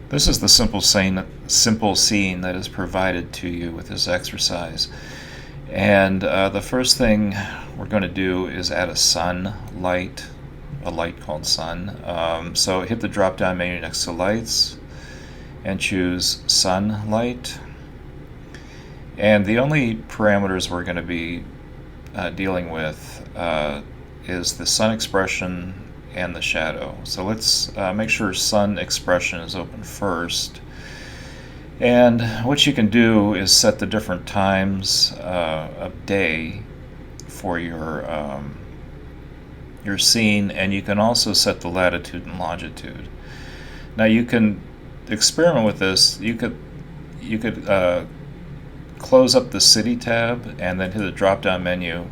This is the simple scene that is provided to you with this exercise. And the first thing we're going to do is add a sun light, a light called sun. So hit the drop down menu next to lights and choose sun light. And the only parameters we're going to be dealing with is the sun expression and the shadow. So let's make sure sun expression is open first. And what you can do is set the different times of day for your scene, and you can also set the latitude and longitude. Now you can experiment with this. You could close up the city tab and then hit the drop down menu,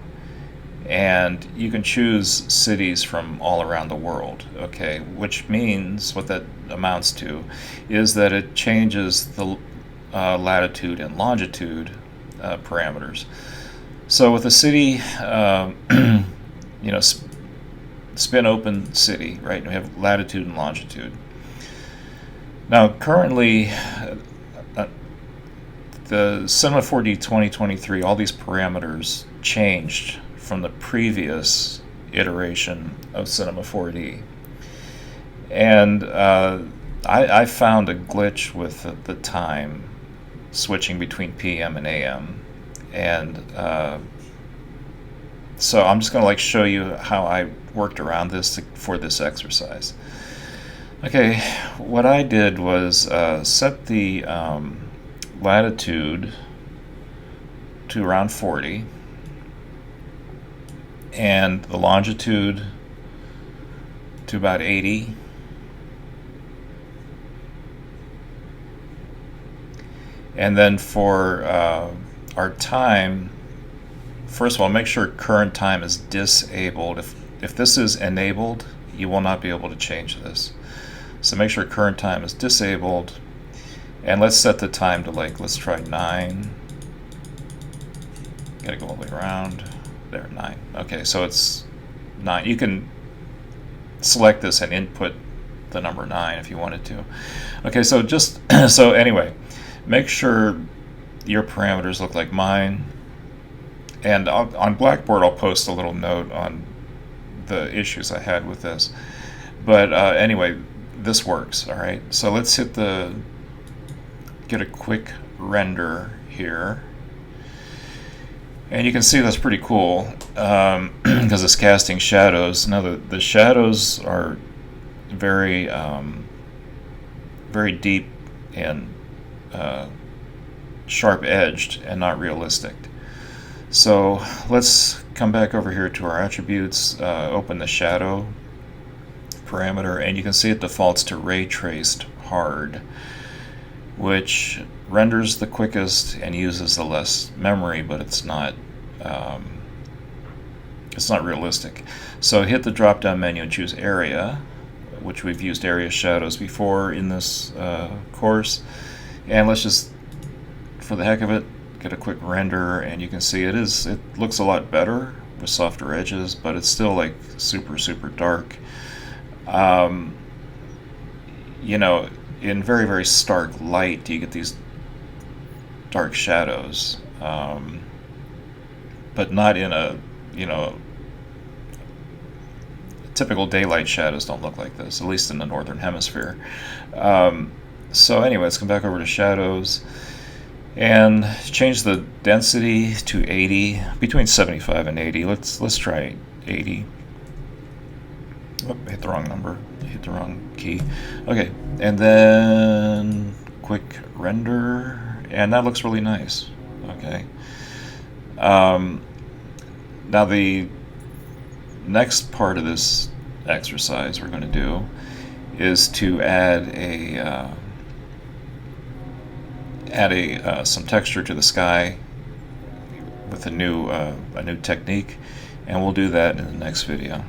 and you can choose cities from all around the world, okay? Which means, what that amounts to is that it changes the latitude and longitude parameters. So with a city, spin open city, right? We have latitude and longitude. Now currently, the Cinema 4D 2023, all these parameters changed from the previous iteration of Cinema 4D. And I found a glitch with the time switching between PM and AM. And so I'm just going to show you how I worked around this for this exercise. Okay, what I did was set the latitude to around 40 and the longitude to about 80, and then for our time, first of all, make sure current time is disabled. If this is enabled, you will not be able to change this. So make sure current time is disabled. And let's set the time to let's try 9. Gotta go all the way around. There, 9. Okay, so it's 9. You can select this and input the number 9 if you wanted to. Okay, so just, so anyway, make sure your parameters look like mine. And on Blackboard, I'll post a little note on the issues I had with this. But anyway, this works, all right? So let's get a quick render here, and you can see that's pretty cool because it's casting shadows. Now the shadows are very very deep and sharp edged and not realistic. So let's come back over here to our attributes, open the shadow parameter, and you can see it defaults to ray traced hard, which renders the quickest and uses the less memory, but it's not realistic. So hit the drop down menu and choose area, which we've used area shadows before in this course, and let's just, for the heck of it, get a quick render, and you can see it looks a lot better with softer edges, but it's still super dark. In very, very stark light, you get these dark shadows, but not in a, typical daylight shadows don't look like this, at least in the northern hemisphere. So anyway, let's come back over to shadows and change the density to 80, between 75 and 80. Let's try 80. Oh, hit the wrong number. Hit the wrong key. Okay, and then quick render, and that looks really nice. Okay. Now the next part of this exercise we're going to do is to add some texture to the sky with a new technique, and we'll do that in the next video.